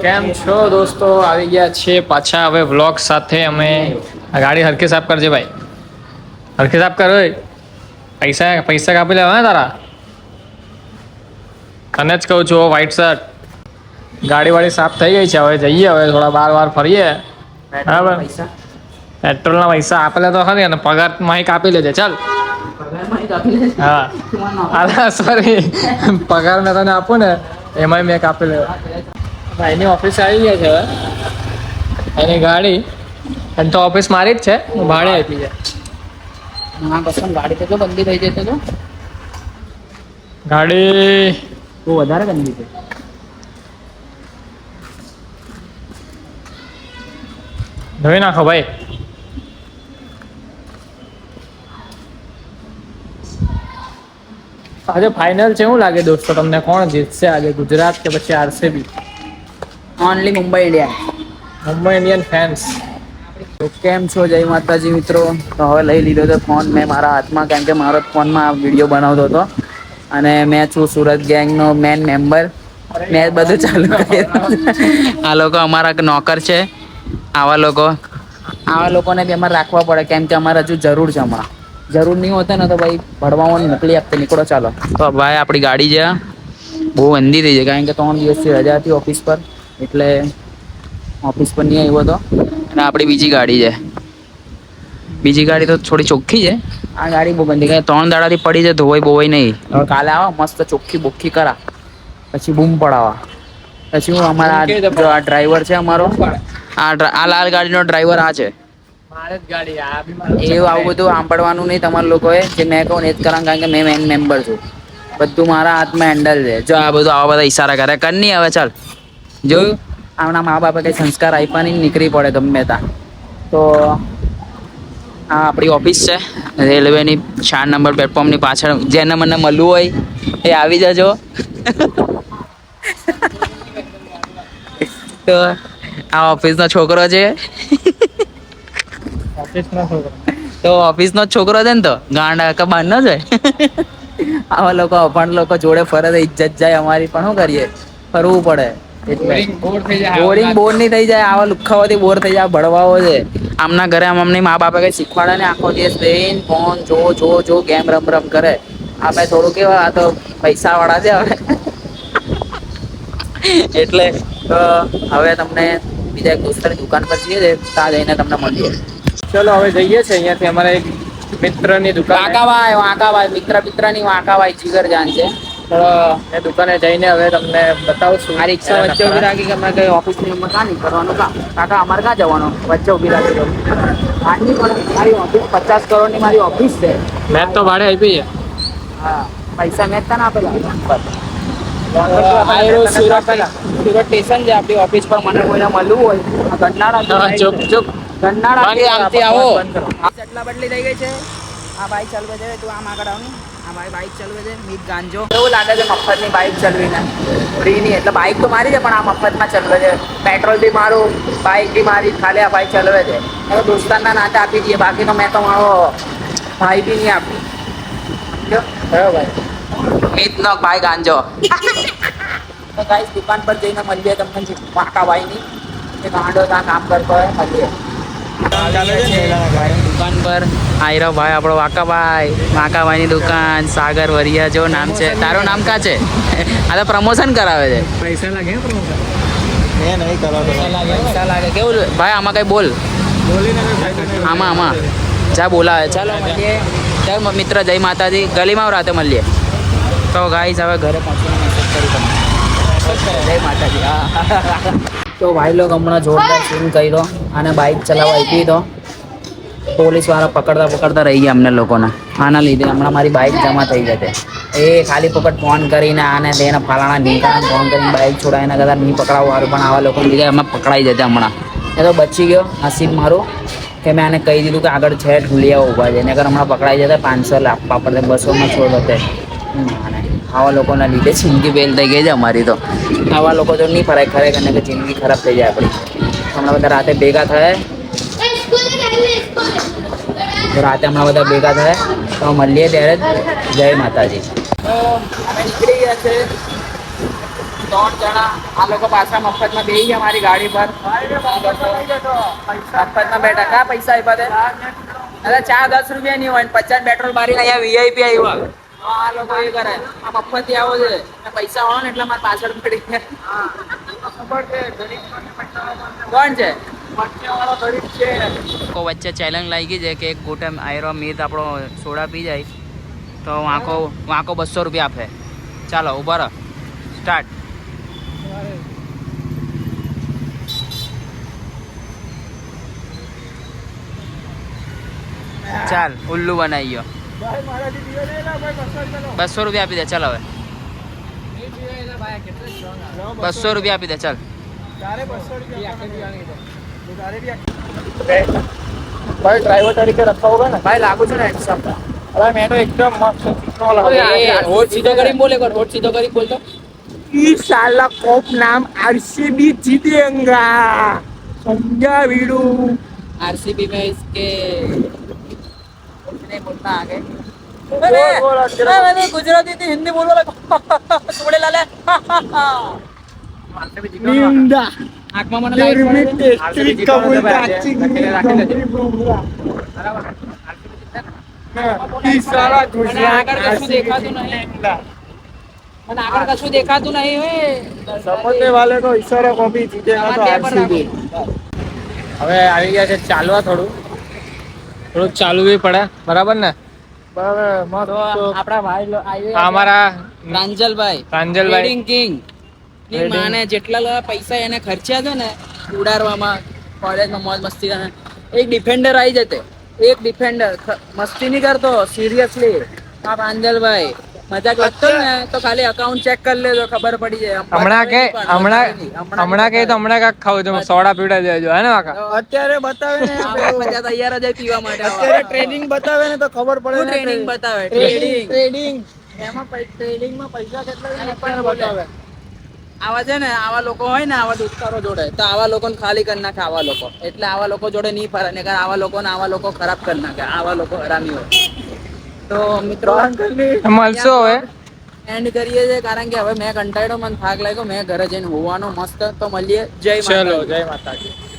કેમ છો દોસ્તો? આવી ગયા છે પાછા હવે વ્લોગ સાથે. અમે આ ગાડી હરખી સાફ કરજે ભાઈ, હરખી સાફ કર. પૈસા પૈસા કાપી લેવા તારા. તને જ કહું છું વ્હાઈટ શર્ટ. ગાડી વાડી સાફ થઈ ગઈ છે, હવે જઈએ. હવે થોડા બાર ફરીએ. બરાબર, પેટ્રોલ ના પૈસા આપેલા તો ખરી, અને પગાર માહી કાપી લેજે ચાલ. હા સોરી, પગાર મેં તને આપું ને એમાંય મેં કાપી લે. ભાઈની ઓફિસ આવી ગયા છે હવે. એની ગાડી એમ તો ઓફિસ મારી જ છે, હું ભાડે આપી છે. ગાડી તો બંધી થઈ જશે તો ગાડી બહુ વધારે ગંદી છે. ધોઈ નાખો ભાઈ. આજે ફાઇનલ છે, શું લાગે દોસ્તો તમને? કોણ જીતશે આજે, ગુજરાત કે પછી RCB? Only Mumbai Indian. Mumbai Indian fans. તો કેમ છો? જય માતાજી મિત્રો. તો હવે લઈ લીધો હતો ફોન મેં મારા હાથમાં, કેમ કે મારો ફોનમાં વિડીયો બનાવતો હતો. અને મેં છું સુરત ગેંગનો મેન મેમ્બર. મેં બધું ચાલુ કર્યું. આ લોકો અમારા નોકર છે. આવા લોકોને બી અમારે રાખવા પડે, કેમ કે અમારે હજુ જરૂર છે. હમણાં જરૂર નહીં હોતા ને તો ભાઈ ભણવામાં મોકલી આપતે. નીકળો ચાલો. તો ભાઈ આપણી ગાડી છે બહુ ગંદી થઈ છે, કારણ કે 3 દિવસથી રજા હતી ઓફિસ પર, એટલે ઓફિસ પર નહીં આવ્યો હતો. અને આપણી બીજી ગાડી છે. બીજી ગાડી તો થોડી ચોખ્ખી છે. આ ગાડી બહુ ગંદી, 3 દાડાથી પડી છે, ધોવાઈ બોવાઈ નહીં. હવે કાલે આવો મસ્ત ચોખ્ખી બોખ્ખી કરા, પછી બૂમ પડાવા. પછી હું અમારા આ ડ્રાઈવર છે અમારો, આ લાલ ગાડીનો ડ્રાઈવર આ છે. એવું આવું બધું સાંભળવાનું નહીં તમારા લોકોએ. જે મેં કહું ને એ જ કરા, કારણ કે મેં મેન મેમ્બર છું. બધું મારા હાથમાં હેન્ડલ છે. જો આ બધું આવા બધા ઈશારા કરે કર નહીં. હવે ચાલ જોયું, આમના મા બાપે કઈ સંસ્કાર આપ્યા નહીં, નીકળી પડે ગમે ત્યાં. તો આ આપણી ઓફિસ છે રેલવેની, 4 નંબર પ્લેટફોર્મની પાછળ. જેને મને મળવું હોય એ આવી જજો. તો આ ઓફિસનો છોકરો છે. તો ઓફિસનો છોકરો છે ને, તો ગાંડા કબાર ન જાય. આવા લોકો અભણ લોકો જોડે ફરે તો ઇજ્જત જાય અમારી, પણ શું કરીએ, ફરવું પડે. બોરિંગ બોર નહીં થઈ જાય. આવા લુખ્ખાઓથી બોર થઈ જાય, ભણવાઓ છે. આમના ઘરે અમની મા બાપે કઈ શીખવાડે ને, આખો દિવસ બેહીને ફોન જો ગેમ રમ કરે. આપણે થોડું કેવા, આ તો પૈસા વાળા છે હવે. એટલે હવે તમને બીજા એક દોસ્તની દુકાન પર જઈએ, ત્યાં જઈને તમને મળીએ. ચલો હવે જઈએ છીએ. અહીંયાથી અમારા એક મિત્રની દુકાન, વાંકાભાઈ મિત્રની વાંકાભાઈ જીગરજાન છે. એ દુકાને જઈને હવે તમને બતાવશું. આ રિક્ષા વચ્ચે ઉભી રાખી કે અમે કઈ ઓફિસની કાં નહીં કરવાનું કામ. કાકા અમારે ક્યાં જવાનું? વચ્ચે ઉભી રાખી દો. આટલી પણ મારી ઓફિસ 50 કરોડની મારી ઓફિસ છે. મેં તો ભાડે આપી છે. હા, પૈસા મેં તને આપેલા. સુરત સ્ટેશન છે આપણી ઓફિસ પર. મને કોઈને મળવું હોય, ગન્નાળા ચૂપ આમથી આવો. ચટલા બદલી થઈ ગઈ છે. આ બાઈક ચાલવે છે. તું આમ આગળ આવ ને. આ ભાઈ બાઈક ચાલવે છે. મીત ગાંજો એવું લાગે છે મફતની બાઈક ચલવીને. ફ્રી નહીં, એટલે બાઈક તો મારી છે, પણ આ મફતમાં ચલવે છે. પેટ્રોલ બી મારું, બાઈક બી મારી, ખાલી આ બાઈક ચલવે છે. હવે દોસ્તારના નાતે આપી દઈએ, બાકી તો મેં તો મારો ભાઈ બી નહીં આપી. મિતનો ભાઈ ગાંજો. તો ગાઈસ દુકાન પર જઈને મળીએ તમને વાંકાભાઈની. એ ગાંડો ત્યાં કામ કરતો હોય, મળીએ દુકાન પર. આયરો ભાઈ આપણો વાંકાભાઈની દુકાન, સાગર વરિયા જો નામ છે. તારું નામ કા છે? આ તો પ્રમોશન કરાવે છે. પૈસા લાગે પૈસા લાગે કેવું ભાઈ? આમાં કઈ બોલ, આમાં જા બોલાવે. ચાલો મળીએ. ચાલ મિત્ર, જય માતાજી. ગલીમાં રાતે મળીએ. તો ગાઈસ હવે ઘરે પહોંચીને મેસેજ કરી તમને. જય માતાજી. હા. તો ભાઈ લોગ હમણાં જોરદાર સીન કર્યો અને બાઇક ચલાવવા આપી. તો પોલીસવાળા પકડતા રહી ગયા અમને લોકોને. આના લીધે હમણાં મારી બાઇક જમા થઈ જશે. એ ખાલી ફોકટ ફોન કરીને આને તેને ફલાણા ઢીંકાને ફોન કરીને બાઇક છોડાય, એના કદાચ નહીં પકડાવું સારું, પણ આવા લોકોને લીધે અમે પકડાઈ જશે હમણાં. એ તો બચી ગયો નસીબ મારું કે મેં આને કહી દીધું કે આગળ છે ઢુલિયા ઊભા છે, એને હમણાં પકડાઈ જતા 500 આપવા પડે, 200માં છોડ હતે. આવા લોકોના લીધે જિંદગી ફેલ થઈ ગઈ છે અમારી. તો આવા લોકો તો નહીં ફરાય ખરેખર, ને કે જિંદગી ખરાબ થઈ જાય આપણી. હમણાં બધા રાતે ભેગા થાય, હમણાં બધા ભેગા થાય તો મળીએ ત્યારે. જય માતાજી. તો અમે નીકળી ગયા છે ત્રણ જણા આ લોકો પાછા મફતમાં બેસી ગયા મારી ગાડી પર મફતમાં બેઠા કા પૈસા આપ્યા તે અરે 4-10 રૂપિયા નહીં હોય 50 પેટ્રોલ બારી અહીંયા વીઆઈપી આવ્યા આ લોકો એ કરે આ મફત આવો છે અને પૈસા હોય ને એટલે મારે પાછળ પડી કોણ છે વચ્ચે ચેલેન્જ લાગી છે કે એક ગોટે આયરો મીત આપણો સોડા પી જાય તો વાંકો 200 રૂપિયા આપે ચાલો ઉભા રહો સ્ટાર્ટ ચાલ ઉલ્લુ બનાવી ગયો 200 રૂપિયા આપી દે ચાલ હવે 200 રૂપિયા આપી દે ચાલ भाई ड्राइवर तरीके रखा होगा ना ભાઈ લાગુ છે ને હેન્ડસમ अरे मैं तो एकदम मस्त सीखने वाला હોઠ સીધો કરી બોલે કર હોઠ સીધો કરી બોલતો इस साला कप नाम आरसीबी जीतेगा समझा वीडू आरसीबी में इसके नहीं बोलना आगे मैंने गुजराती थी हिंदी बोल वाला थोड़े लाले निंदा आंखમાં મને देर में લાઈટ टेस्ट का बोलता अच्छी इस साला મને આગળ કશું દેખાતું નહીં મને આગળ કશું દેખાતું નહીં હોય समझने वाले को इशारा को भी जीतेगा तो आरसीबी હવે આવી ગયા છે ચાલવા થોડુંક ચાલવું બી પડે બરાબર ને બરાબર તો આપણા ભાઈ અમારા પ્રાંજલભાઈ ટ્રેડિંગ કિંગ ની માને જેટલા પૈસા એને ખર્ચ્યા છે ને ઉડાડવામાં કોલેજમાં મોજ મસ્તી કરે એક ડિફેન્ડર આવી જતે એક ડિફેન્ડર મસ્તી નહીં કરતો સિરિયસલી આ પ્રાંજલભાઈ મજાક લાગતો ને તો ખાલી અકાઉન્ટ ચેક કરી લેજો ખબર પડી જાય હમણાં કે તો હમણાં કાક ખાવું તો સોડા પીવડા દેજો હે ને કાકા અત્યારે બતાવે ને બધા તૈયાર જ પીવા માટે અત્યારે ટ્રેનિંગ બતાવે ને તો ખબર પડે ટ્રેનિંગ બતાવે ટ્રેડિંગ એમાં ટ્રેડિંગમાં પૈસા કેટલા બતાવે આવા છે ને આવા લોકો હોય ને આવા દુષ્કારો જોડે તો આવા લોકોને ખાલી કરી નાખે આવા લોકો એટલે આવા લોકો જોડે નહીં ફરે ને કારણ આવા લોકો ખરાબ કરી નાખે આવા લોકો હરામી હોય તો મિત્રો મળશો હવે એન્ડ કરીએ છીએ કારણ કે હવે મેં કંટાળ્યો મને થાક લાગ્યો મેં ઘરે જઈને હોવાનો મસ્ત તો મળીએ જય ચલો માતાજી જય માતાજી